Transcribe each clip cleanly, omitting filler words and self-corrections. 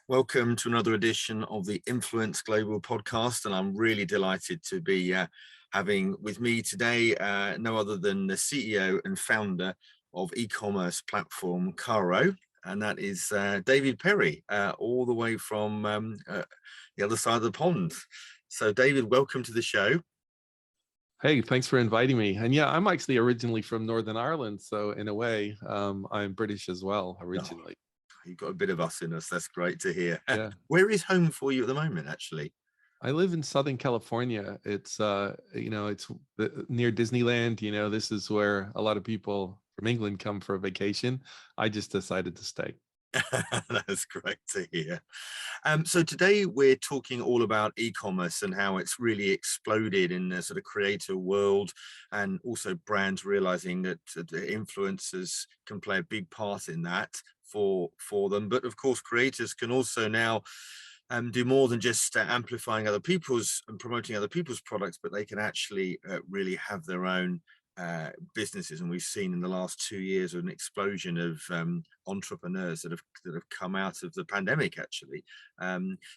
Welcome to another edition of the Influence Global podcast, and I'm really delighted to be having with me today no other than the CEO and founder of e-commerce platform Carro, and that is David Perry, all the way from the other side of the pond. So David, welcome to the show. Hey, thanks for inviting me. And yeah, I'm actually originally from Northern Ireland, so in a way, I'm British as well originally. Oh, you've got a bit of us in us. That's great to hear. Yeah. Where is home for you at the moment, actually? I live in Southern California. It's it's near Disneyland. This is where a lot of people from England come for a vacation. I just decided to stay. That's great to hear. So today we're talking all about e-commerce and how it's really exploded in the sort of creator world, and also brands realizing that the influencers can play a big part in that for them. But of course, creators can also now do more than just amplifying other people's and promoting other people's products, but they can actually really have their own businesses. And we've seen in the last 2 years an explosion of entrepreneurs that have come out of the pandemic, actually.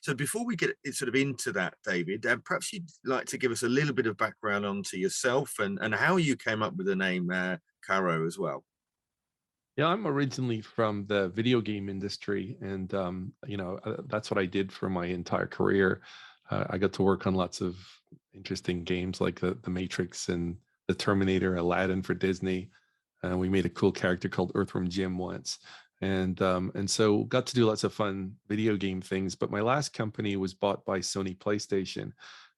So before we get sort of into that, David, perhaps you'd like to give us a little bit of background onto yourself and how you came up with the name Carro as well. Yeah, I'm originally from the video game industry, and that's what I did for my entire career. I got to work on lots of interesting games like the Matrix and the Terminator, Aladdin for Disney. We made a cool character called Earthworm Jim once, and so got to do lots of fun video game things. But my last company was bought by Sony PlayStation,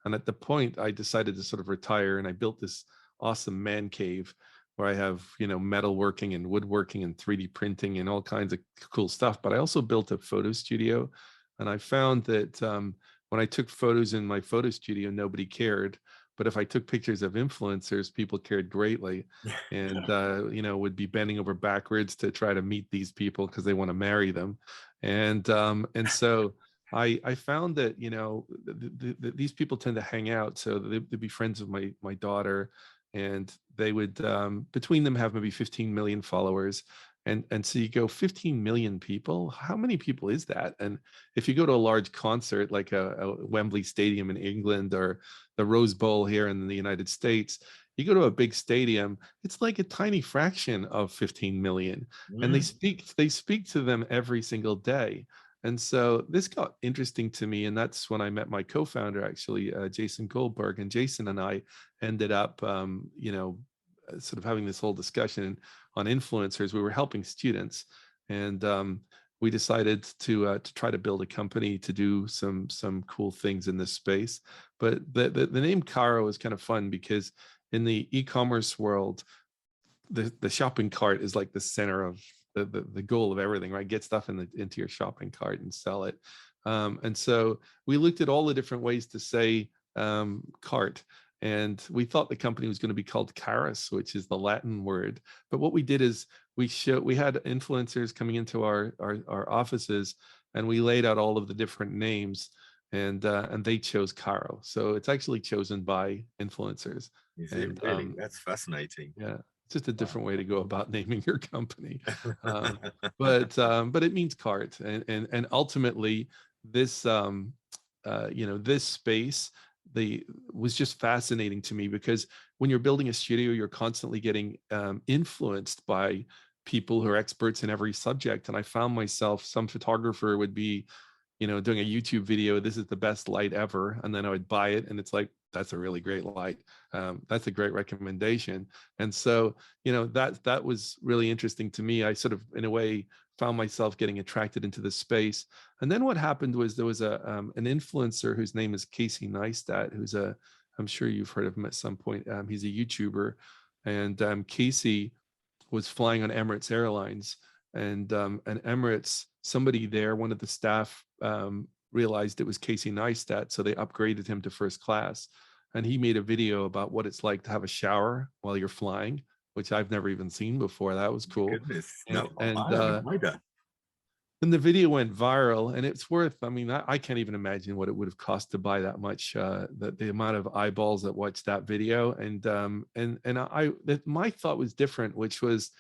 and at the point I decided to sort of retire, and I built this awesome man cave where I have, metalworking and woodworking and 3D printing and all kinds of cool stuff. But I also built a photo studio. And I found that when I took photos in my photo studio, nobody cared. But if I took pictures of influencers, people cared greatly, and would be bending over backwards to try to meet these people because they want to marry them. And so I found that these people tend to hang out, so they'd be friends of my daughter, and they would between them have maybe 15 million followers. And so you go 15 million people, how many people is that? And if you go to a large concert like a Wembley Stadium in England or the Rose Bowl here in the United States, you go to a big stadium, it's like a tiny fraction of 15 million. And they speak to them every single day. And so this got interesting to me, and that's when I met my co-founder, actually, Jason Goldberg. And Jason and I ended up, sort of having this whole discussion on influencers. We were helping students, and we decided to try to build a company to do some cool things in this space. But the name Carro is kind of fun because in the e-commerce world, the shopping cart is like the center of the goal of everything, right? Get stuff into your shopping cart and sell it. And so we looked at all the different ways to say cart. And we thought the company was going to be called Carus, which is the Latin word. But what we did is we had influencers coming into our offices, and we laid out all of the different names, and they chose Carro. So it's actually chosen by influencers. Is it really? That's fascinating. Yeah. It's just a different way to go about naming your company. But it means cart. And ultimately this, this space, was just fascinating to me, because when you're building a studio, you're constantly getting influenced by people who are experts in every subject. And I found myself, some photographer would be, doing a YouTube video, this is the best light ever. And then I would buy it, and it's like, that's a really great light. That's a great recommendation. And so, that was really interesting to me. I sort of, in a way, found myself getting attracted into this space. And then what happened was there was an influencer whose name is Casey Neistat, I'm sure you've heard of him at some point. He's a YouTuber, and Casey was flying on Emirates Airlines, and Emirates, somebody there, one of the staff, realized it was Casey Neistat, so they upgraded him to first class. And he made a video about what it's like to have a shower while you're flying, which I've never even seen before. That was cool. Goodness. And the video went viral, and it's worth, I can't even imagine what it would have cost to buy that much, the amount of eyeballs that watched that video. And my thought was different, which was,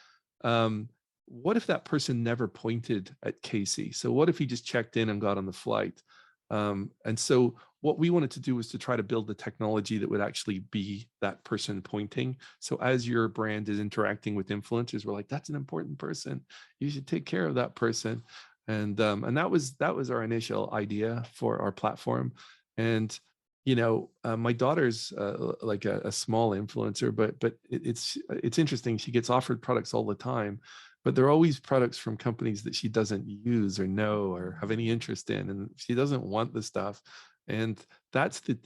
what if that person never pointed at Casey? So what if he just checked in and got on the flight? And so what we wanted to do was to try to build the technology that would actually be that person pointing. So as your brand is interacting with influencers, we're like, that's an important person. You should take care of that person. And that was our initial idea for our platform. And my daughter's like a small influencer, but it's interesting. She gets offered products all the time, but they're always products from companies that she doesn't use or know or have any interest in, and she doesn't want the stuff. And that's the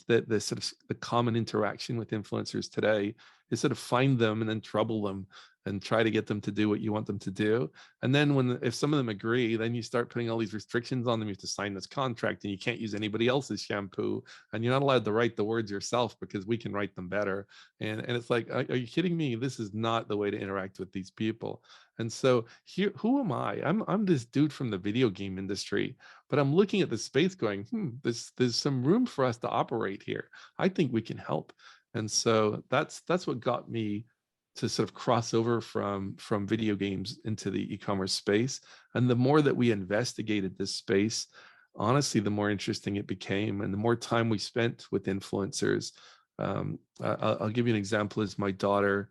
sort of the common interaction with influencers today, is sort of find them and then trouble them and try to get them to do what you want them to do. And then if some of them agree, then you start putting all these restrictions on them. You have to sign this contract, and you can't use anybody else's shampoo, and you're not allowed to write the words yourself because we can write them better. And it's like, are you kidding me? This is not the way to interact with these people. And so here, who am I? I'm this dude from the video game industry, but I'm looking at the space going, there's some room for us to operate here. I think we can help. And so that's what got me to sort of cross over from video games into the e-commerce space. And the more that we investigated this space, honestly, the more interesting it became, and the more time we spent with influencers. I'll give you an example. Is my daughter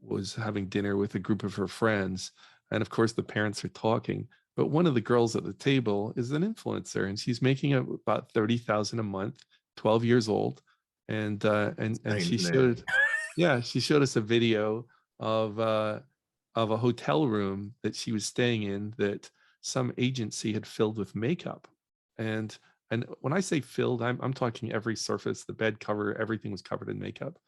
was having dinner with a group of her friends, and of course the parents are talking, but one of the girls at the table is an influencer, and she's making about 30,000 a month, 12 years old. And she showed, yeah, she showed us a video of a hotel room that she was staying in that some agency had filled with makeup. And when I say filled, I'm talking every surface, the bed cover, everything was covered in makeup.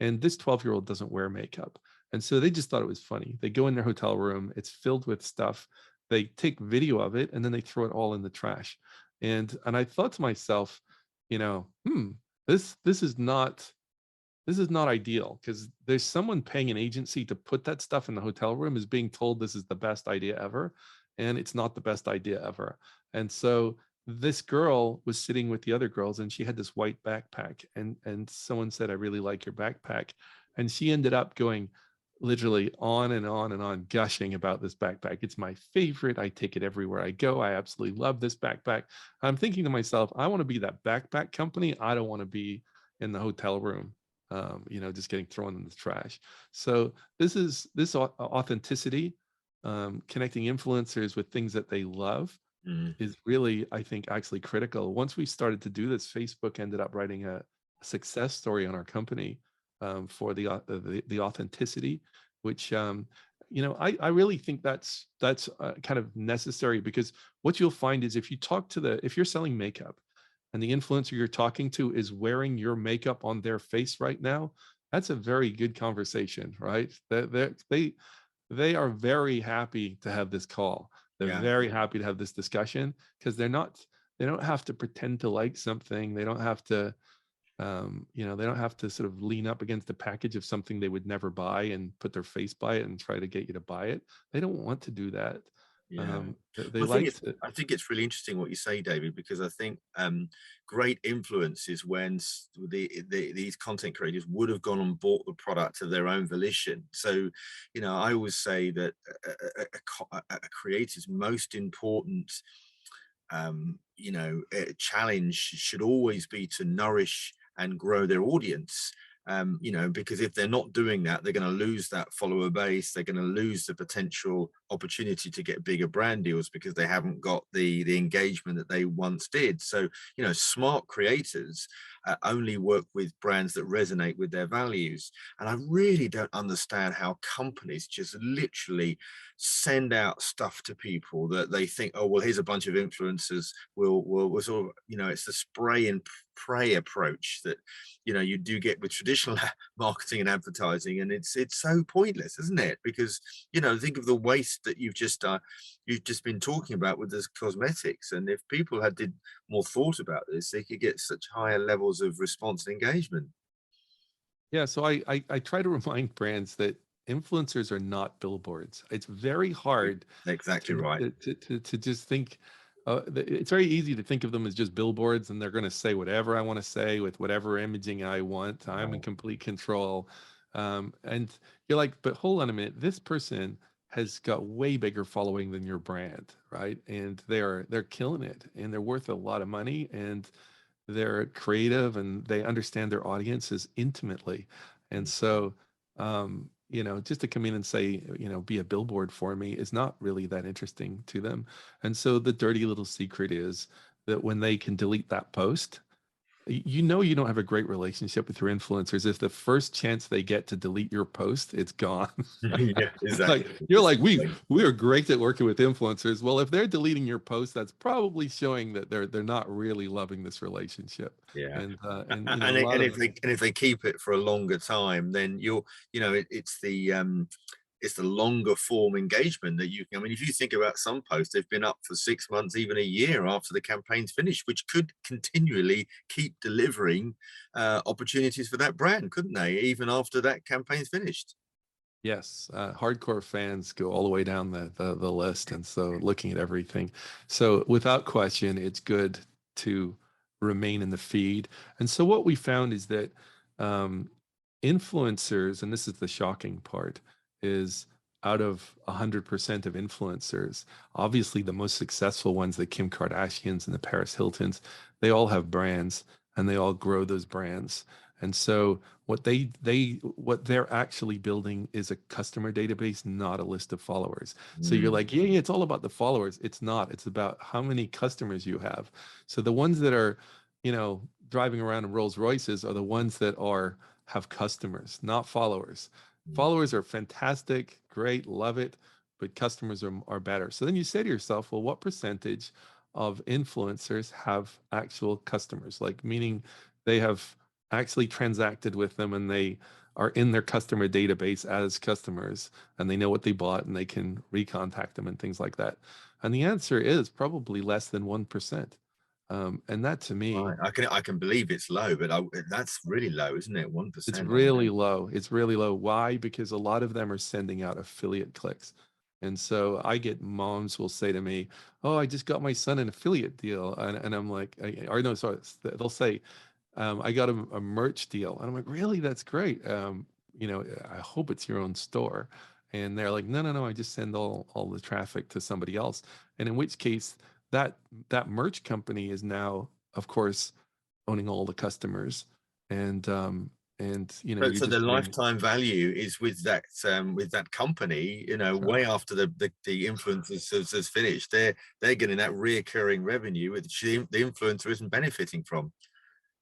And this 12-year-old doesn't wear makeup. And so they just thought it was funny. They go in their hotel room, it's filled with stuff. They take video of it, and then they throw it all in the trash. And I thought to myself, this is not ideal, because there's someone paying an agency to put that stuff in the hotel room is being told this is the best idea ever, and it's not the best idea ever. And so this girl was sitting with the other girls, and she had this white backpack, and someone said, I really like your backpack. And she ended up going literally on and on and on, gushing about this backpack. It's my favorite. I take it everywhere I go. I absolutely love this backpack. I'm thinking to myself, I want to be that backpack company. I don't want to be in the hotel room, just getting thrown in the trash. So this authenticity, connecting influencers with things that they love, is really, I think, actually critical. Once we started to do this, Facebook ended up writing a success story on our company for the authenticity, which I really think that's kind of necessary, because what you'll find is if you're selling makeup and the influencer you're talking to is wearing your makeup on their face right now, that's a very good conversation, right? They are very happy to have this call. They're very happy to have this discussion, because they don't have to pretend to like something. They don't have to, they don't have to sort of lean up against a package of something they would never buy and put their face by it and try to get you to buy it. They don't want to do that. Yeah. They I think like it's to. I think it's really interesting what you say, David, because I think great influence is when these content creators would have gone and bought the product of their own volition. So, I always say that a creator's most important challenge should always be to nourish and grow their audience. Because if they're not doing that, they're going to lose that follower base. They're going to lose the potential opportunity to get bigger brand deals, because they haven't got the engagement that they once did. So, smart creators only work with brands that resonate with their values. And I really don't understand how companies just literally send out stuff to people that they think, oh, well, here's a bunch of influencers. We'll sort of, it's the spray and pray approach that you do get with traditional marketing and advertising, and it's so pointless, isn't it? Because think of the waste that you've just been talking about with this cosmetics, and if people did more thought about this, they could get such higher levels of response and engagement. Yeah, so I try to remind brands that influencers are not billboards. It's very hard Exactly right. to just think. It's very easy to think of them as just billboards, and they're going to say whatever I want to say with whatever imaging I want. I'm in complete control. And you're like, but hold on a minute. This person has got way bigger following than your brand, right? And they're killing it, and they're worth a lot of money, and they're creative, and they understand their audiences intimately. And so, just to come in and say, be a billboard for me is not really that interesting to them. And so the dirty little secret is that when they can delete that post, you don't have a great relationship with your influencers if the first chance they get to delete your post, it's gone. Yeah, Like, exactly. you're like, we are great at working with influencers. Well, if they're deleting your post, that's probably showing that they're not really loving this relationship. Yeah. And a And, lot of if they keep it for a longer time, then it's the longer form engagement that you can. I mean, if you think about some posts, they've been up for 6 months, even a year after the campaign's finished, which could continually keep delivering opportunities for that brand, couldn't they? Even after that campaign's finished. Yes, hardcore fans go all the way down the list, and so looking at everything. So without question, it's good to remain in the feed. And so what we found is that um, influencers, and this is the shocking part, is out of 100% of influencers, obviously the most successful ones, the Kim Kardashians and the Paris Hiltons, they all have brands and they all grow those brands. And so what they're actually building is a customer database, not a list of followers. So you're like, yeah, it's all about the followers. It's not. It's about how many customers you have. So the ones that are, driving around in Rolls Royces are the ones that have customers, not followers. Followers are fantastic, great, love it, but customers are better. So then you say to yourself, well, what percentage of influencers have actual customers? Like, meaning they have actually transacted with them and they are in their customer database as customers, and they know what they bought and they can recontact them and things like that. And the answer is probably less than 1%. And that to me, Right. I can believe it's low, but that's really low, isn't it? it's 1%. really low. It's really low. Why? Because a lot of them are sending out affiliate clicks. And so I get moms will say to me, "Oh, I just got my son an affiliate deal." And I'm like, or no, sorry, they'll say, I got a merch deal. And I'm like, really? That's great. I hope it's your own store. And they're like, no, no, no, I just send all the traffic to somebody else. And in which case that merch company is now, of course, owning all the customers. And you're So the just doing, lifetime value is with that company, way after the influence has finished. They're getting that reoccurring revenue, which the influencer isn't benefiting from.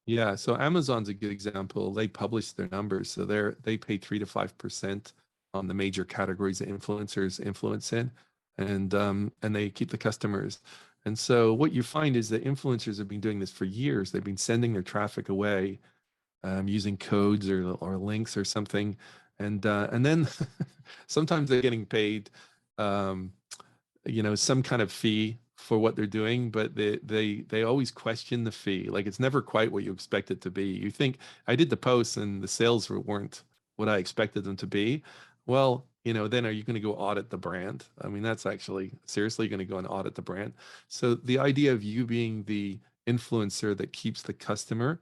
yeah. So Amazon's a good example. They publish their numbers. So they pay 3 to 5% on the major categories that influencers influence in, and they keep the customers. And so what you find is that influencers have been doing this for years. They've been sending their traffic away using codes or links or something, and then sometimes they're getting paid, um, some kind of fee for what they're doing, but they always question the fee. Like, it's never quite what you expect it to be. You think, I did the posts and the sales weren't what I expected them to be. Well, then are you going to go audit the brand? I mean, that's actually seriously going to go and audit the brand. So the idea of you being the influencer that keeps the customer,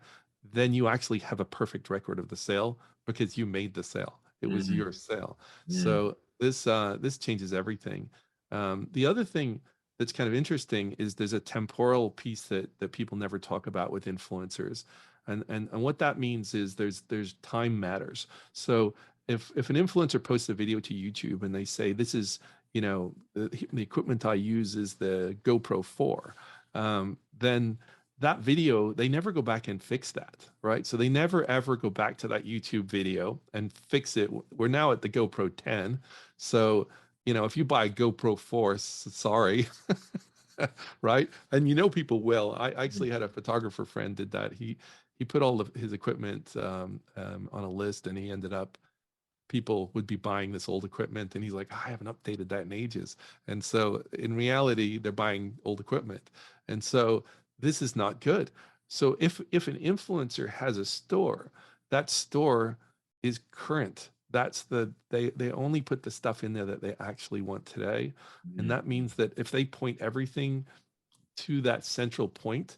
then you actually have a perfect record of the sale because you made the sale. It was Mm, your sale. mm. So this changes everything. The other thing that's kind of interesting is there's a temporal piece that people never talk about with influencers, and what that means is there's time matters. So if an influencer posts a video to YouTube and they say, this is, the equipment I use is the GoPro 4, then that video, they never go back and fix that, right? So they never ever go back to that YouTube video and fix it. We're now at the GoPro 10. So, if you buy a GoPro 4, sorry, right? And people will. I actually had a photographer friend did that. He put all of his equipment on a list, and he ended up, people would be buying this old equipment, and he's like, I haven't updated that in ages. And so in reality, they're buying old equipment. And so this is not good. So if an influencer has a store, that store is current. They only put the stuff in there that they actually want today. And that means that if they point everything to that central point,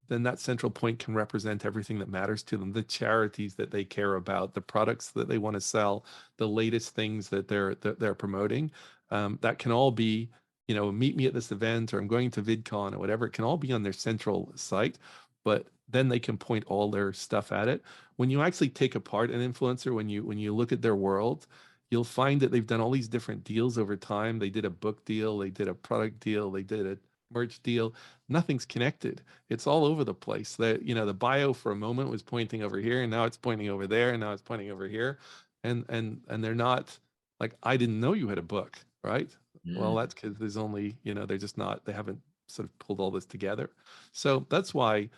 then that central point can represent everything that matters to them, the charities that they care about, the products that they want to sell, the latest things that they're promoting. that can all be, meet me at this event, or I'm going to VidCon or whatever. It can all be on their central site, but then they can point all their stuff at it. When you actually take apart an influencer, when you look at their world, you'll find that they've done all these different deals over time. They did a book deal, they did a product deal, they did a merch deal. Nothing's connected. It's all over the place. The bio for a moment was pointing over here, and now it's pointing over there, and now it's pointing over here. And they're not like, I didn't know you had a book, right? Well, Mm. that's because there's only, they're just not, they haven't sort of pulled all this together. So that's why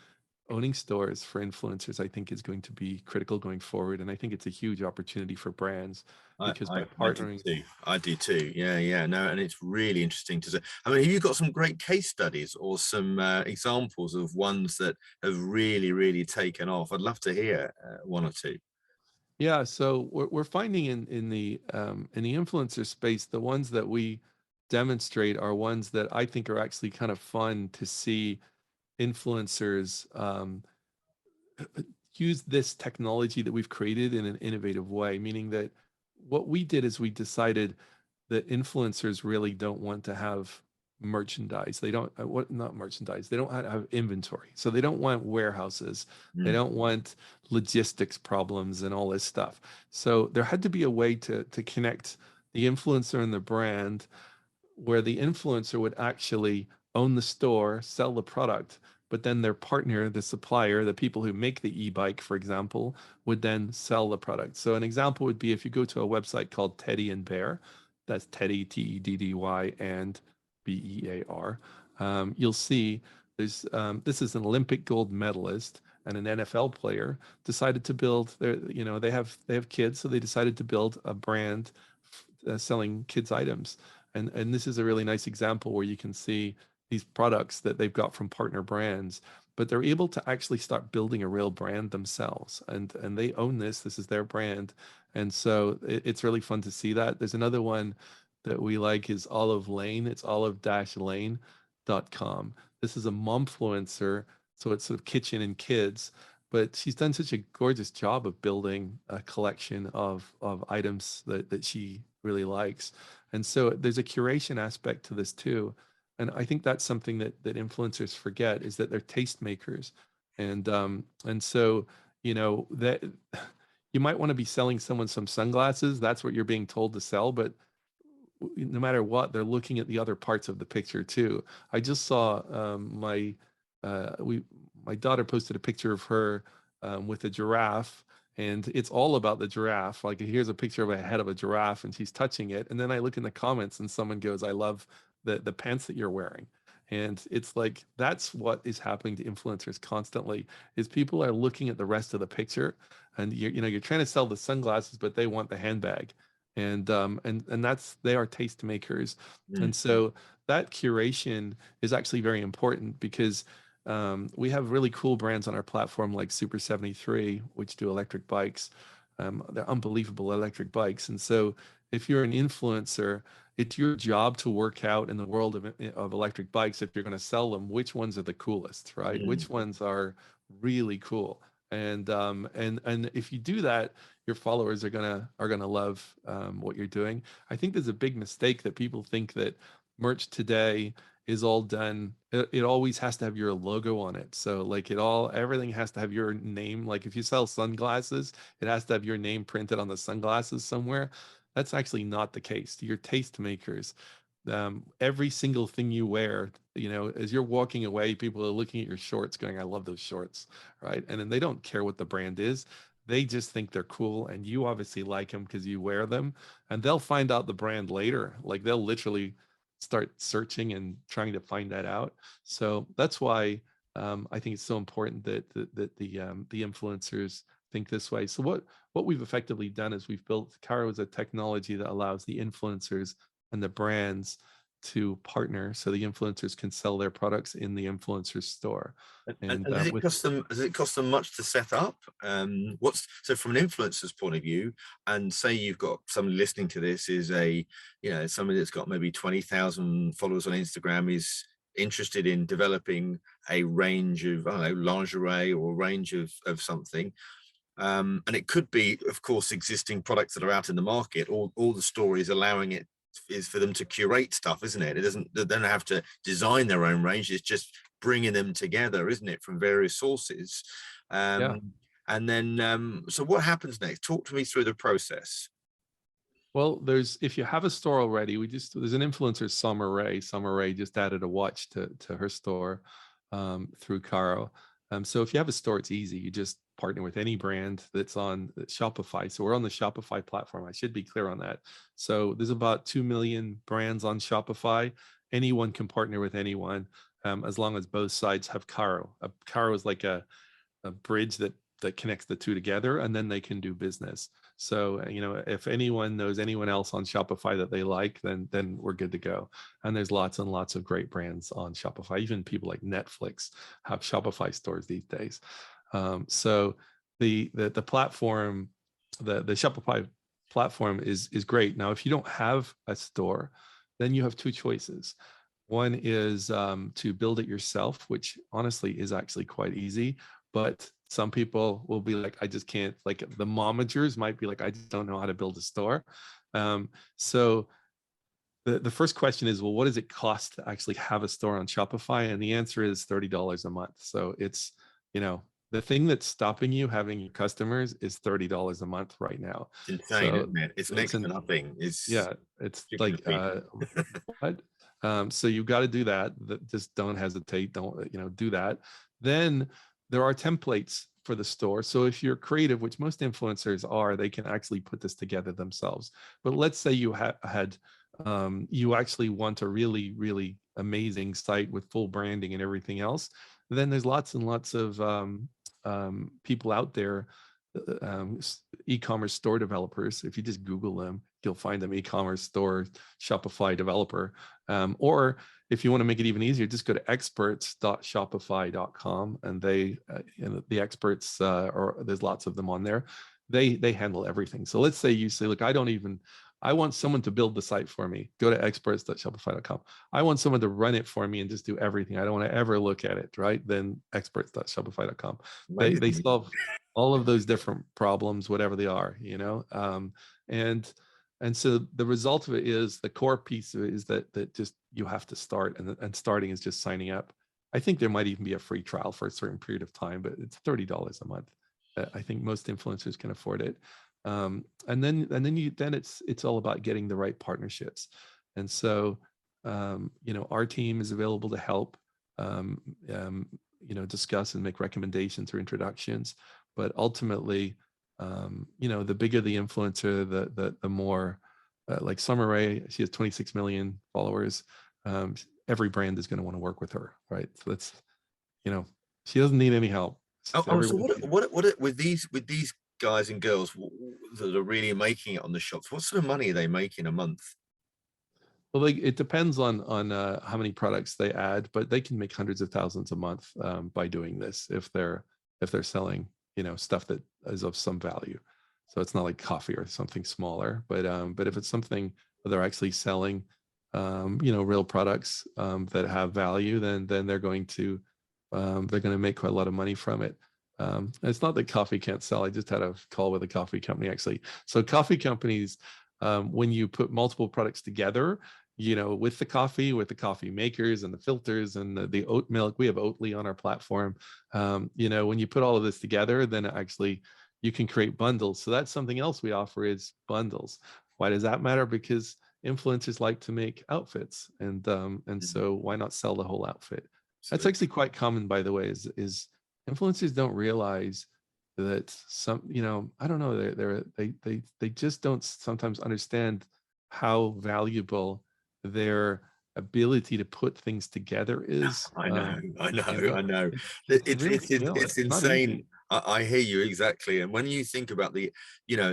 owning stores for influencers, I think, is going to be critical going forward. And I think it's a huge opportunity for brands, I, because by I, I do partnering, too. I do too. Yeah, yeah. No, and it's really interesting to see. I mean, have you got some great case studies or some examples of ones that have really, really taken off? I'd love to hear one or two. yeah. So we're finding in the influencer space, the ones that we demonstrate are ones that I think are actually kind of fun to see influencers use this technology that we've created in an innovative way, meaning that what we did is we decided that influencers really don't want to have merchandise. They don't what not merchandise. They don't have inventory. So they don't want warehouses. They Mm. don't want logistics problems and all this stuff. So there had to be a way to connect the influencer and the brand, where the influencer would actually own the store, sell the product, but then their partner, the supplier, the people who make the e-bike, for example, would then sell the product. So an example would be if you go to a website called Teddy and Bear, that's Teddy, Teddy and Bear. You'll see this is an Olympic gold medalist and an NFL player decided to build their, they have kids, so they decided to build a brand selling kids items. And this is a really nice example where you can see these products that they've got from partner brands, but they're able to actually start building a real brand themselves, and they own this is their brand. And so it's really fun to see that. There's another one that we like is Olive Lane. It's olive-lane.com. This is a momfluencer, so it's sort of kitchen and kids, but she's done such a gorgeous job of building a collection of items that she really likes. And so there's a curation aspect to this too. And I think that's something that influencers forget, is that they're tastemakers. And so, that you might want to be selling someone some sunglasses. That's what you're being told to sell, but no matter what, they're looking at the other parts of the picture too. I just saw my daughter posted a picture of her with a giraffe, and it's all about the giraffe. Like, here's a picture of a head of a giraffe, and she's touching it. And then I look in the comments, and someone goes, "I love the pants that you're wearing." And it's like, that's what is happening to influencers constantly, is people are looking at the rest of the picture, and you're trying to sell the sunglasses, but they want the handbag. And that's, they are tastemakers. Mm. And so that curation is actually very important, because we have really cool brands on our platform like Super 73, which do electric bikes. They're unbelievable electric bikes. And so if you're an influencer, it's your job to work out in the world of electric bikes, if you're going to sell them, which ones are the coolest, right? Mm. Which ones are really cool. And if you do that, your followers are gonna love what you're doing. I think there's a big mistake that people think that merch today is all done. It always has to have your logo on it. So like, everything has to have your name. Like, if you sell sunglasses, it has to have your name printed on the sunglasses somewhere. That's actually not the case. Your tastemakers, every single thing you wear, as you're walking away, people are looking at your shorts going, "I love those shorts," right? And then they don't care what the brand is. They just think they're cool, and you obviously like them because you wear them, and they'll find out the brand later. Like, they'll literally start searching and trying to find that out. So that's why I think it's so important that the influencers think this way. So what we've effectively done is we've built Carro as a technology that allows the influencers and the brands to partner, so the influencers can sell their products in the influencer store. And And does it with cost them? Does it cost them much to set up? What's so from an influencer's point of view? And say you've got somebody listening to this is somebody that's got maybe 20,000 followers on Instagram, is interested in developing a range of, I don't know, lingerie or a range of something. And it could be, of course, existing products that are out in the market. All the stories allowing it is for them to curate stuff, isn't it? They don't have to design their own range. It's just bringing them together, isn't it, from various sources. Yeah. And then, so what happens next? Talk to me through the process. Well, if you have a store already, there's an influencer, Summer Rae. Summer Rae just added a watch to her store through Carro. So if you have a store, it's easy. You just partner with any brand that's on Shopify. So we're on the Shopify platform. I should be clear on that. So there's about 2 million brands on Shopify. Anyone can partner with anyone, as long as both sides have Carro. Carro is like a bridge that connects the two together, and then they can do business. So, if anyone knows anyone else on Shopify that they like, then we're good to go. And there's lots and lots of great brands on Shopify. Even people like Netflix have Shopify stores these days. So the platform, the Shopify platform is great. Now, if you don't have a store, then you have two choices. One is to build it yourself, which honestly is actually quite easy. But some people will be like, I just can't, like the momagers might be like, I just don't know how to build a store. So the first question is, well, what does it cost to actually have a store on Shopify? And the answer is $30 a month. So it's, the thing that's stopping you having your customers is $30 a month right now. It's insane, So isn't it? It's next to nothing. It's like what? So you've got to do that. Just don't hesitate. Don't do that. Then there are templates for the store. So if you're creative, which most influencers are, they can actually put this together themselves. But let's say you you actually want a really, really amazing site with full branding and everything else. Then there's lots and lots of people out there, e-commerce store developers. If you just Google them, you'll find them: e-commerce store, Shopify developer. Or if you want to make it even easier, just go to experts.shopify.com, and the experts, or there's lots of them on there. They handle everything. So let's say you say, look, I want someone to build the site for me. Go to experts.shopify.com. I want someone to run it for me and just do everything. I don't want to ever look at it, right? Then experts.shopify.com. They solve all of those different problems, whatever they are, and so the result of it is, the core piece of it is that just you have to start, and starting is just signing up. I think there might even be a free trial for a certain period of time, but it's $30 a month. I think most influencers can afford it. And then it's all about getting the right partnerships. And so our team is available to help discuss and make recommendations or introductions. But ultimately, the bigger the influencer, the more, like Summer Rae, she has 26 million followers. Every brand is going to want to work with her, right? So that's, she doesn't need any help. So what with these guys and girls that are really making it on the shops, what sort of money are they making a month? Well, it depends on how many products they add, but they can make hundreds of thousands a month by doing this if they're selling stuff that is of some value. So it's not like coffee or something smaller, but if it's something where they're actually selling real products that have value, then they're going to make quite a lot of money from it. It's not that coffee can't sell. I just had a call with a coffee company, actually. So coffee companies, when you put multiple products together, with the coffee makers and the filters and the oat milk, we have Oatly on our platform. When you put all of this together, then actually you can create bundles. So that's something else we offer, is bundles. Why does that matter? Because influencers like to make outfits, and so why not sell the whole outfit? That's actually quite common, by the way, is influencers don't realize that I don't know, they just don't sometimes understand how valuable their ability to put things together is. I know. It's insane. I hear you exactly. And when you think about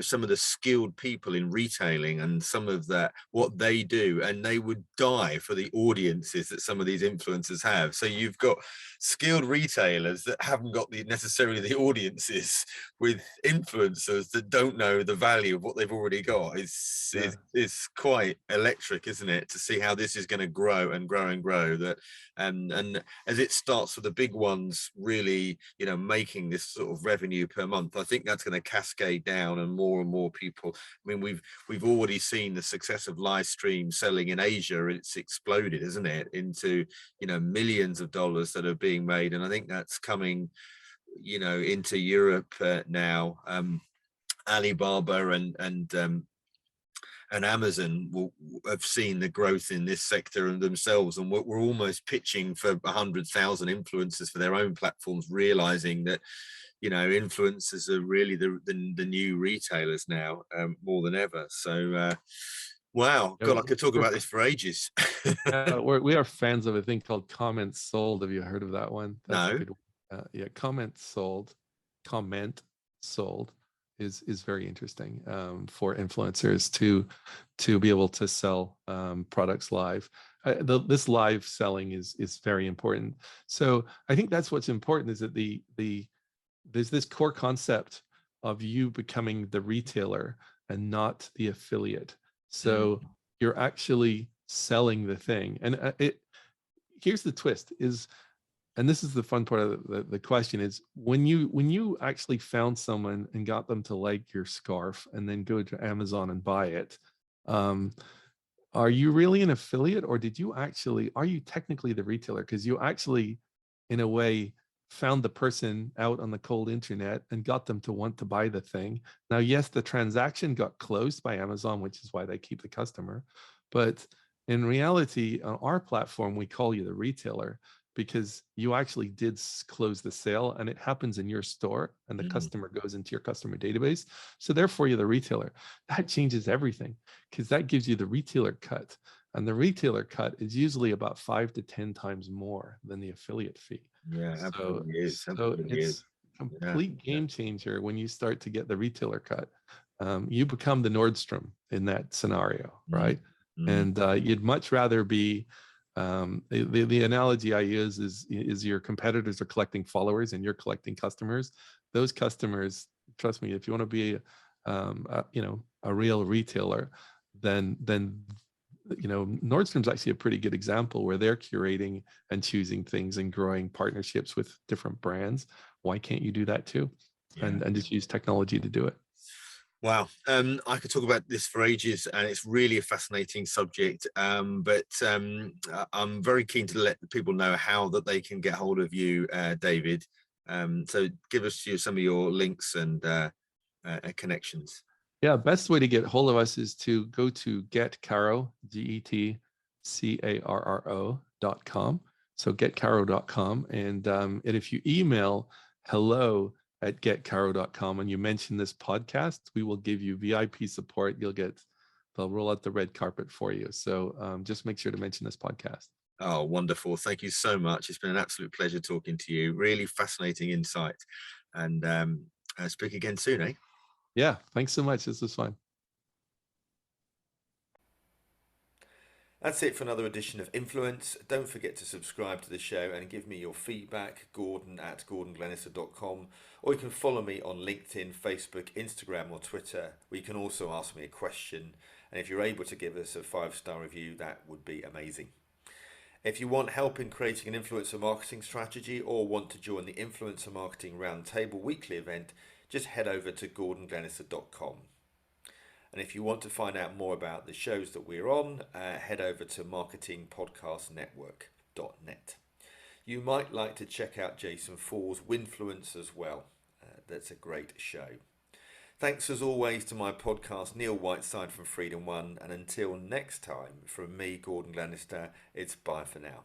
some of the skilled people in retailing and some of that, what they do, and they would die for the audiences that some of these influencers have. So you've got skilled retailers that haven't got necessarily the audiences, with influencers that don't know the value of what they've already got. It's quite electric, isn't it, to see how this is going to grow and grow and grow. That and as it starts with the big ones really making this sort sort of revenue per month, I think that's going to cascade down, and more people. I mean, we've already seen the success of live stream selling in Asia. It's exploded, isn't it, into, you know, millions of dollars that are being made, and I think that's coming, you know, into Europe now. Alibaba and Amazon have seen the growth in this sector and themselves, and we're almost pitching for 100,000 influencers for their own platforms, realizing that, you know, influencers are really the new retailers now, more than ever. So wow, Yeah, God, I could talk about this for ages. we are fans of a thing called comments sold. Have you heard of that one? That's a No. good one. Yeah, comments sold. Comment sold is very interesting for influencers to be able to sell products live. This live selling is very important. So I think that's what's important, is that there's this core concept of you becoming the retailer and not the affiliate. So you're actually selling the thing. And here's the twist is, and this is the fun part of the question, is when you actually found someone and got them to like your scarf and then go to Amazon and buy it, are you really an affiliate, or are you technically the retailer? Because you actually, in a way, found the person out on the cold internet and got them to want to buy the thing. Now, yes, the transaction got closed by Amazon, which is why they keep the customer. But in reality, on our platform, we call you the retailer, because you actually did close the sale, and it happens in your store, and the customer goes into your customer database. So therefore, you're the retailer. That changes everything, because that gives you the retailer cut. And the retailer cut is usually about 5 to 10 times more than the affiliate fee. Yeah, absolutely is. Absolutely It's is. a complete game changer when you start to get the retailer cut. You become the Nordstrom in that scenario, right? And you'd much rather be, the analogy I use is your competitors are collecting followers and you're collecting customers. Those customers, trust me, if you want to be a real retailer, then Nordstrom's actually a pretty good example, where they're curating and choosing things and growing partnerships with different brands. Why can't you do that too? And just use technology to do it? Wow, I could talk about this for ages, and it's really a fascinating subject. But I'm very keen to let people know how that they can get hold of you, David. So give us some of your links and connections. Yeah, best way to get hold of us is to go to getcarro, GetCarro.com. So getcarro.com. And if you email hello@getcarro.com and you mention this podcast, we will give you VIP support. They'll roll out the red carpet for you. So just make sure to mention this podcast. Oh, wonderful. Thank you so much. It's been an absolute pleasure talking to you. Really fascinating insight. And speak again soon, eh? Yeah, thanks so much. This was fun. That's it for another edition of Influence. Don't forget to subscribe to the show and give me your feedback, gordon@gordonglenister.com, or you can follow me on LinkedIn, Facebook, Instagram or Twitter, where you can also ask me a question. And if you're able to give us a 5-star review, that would be amazing. If you want help in creating an influencer marketing strategy, or want to join the Influencer Marketing Roundtable weekly event, just head over to gordonglenister.com. And if you want to find out more about the shows that we're on, head over to marketingpodcastnetwork.net. You might like to check out Jason Fall's Winfluence as well. That's a great show. Thanks as always to my podcast Neil Whiteside from Freedom One, and until next time, from me, Gordon Glenister, it's bye for now.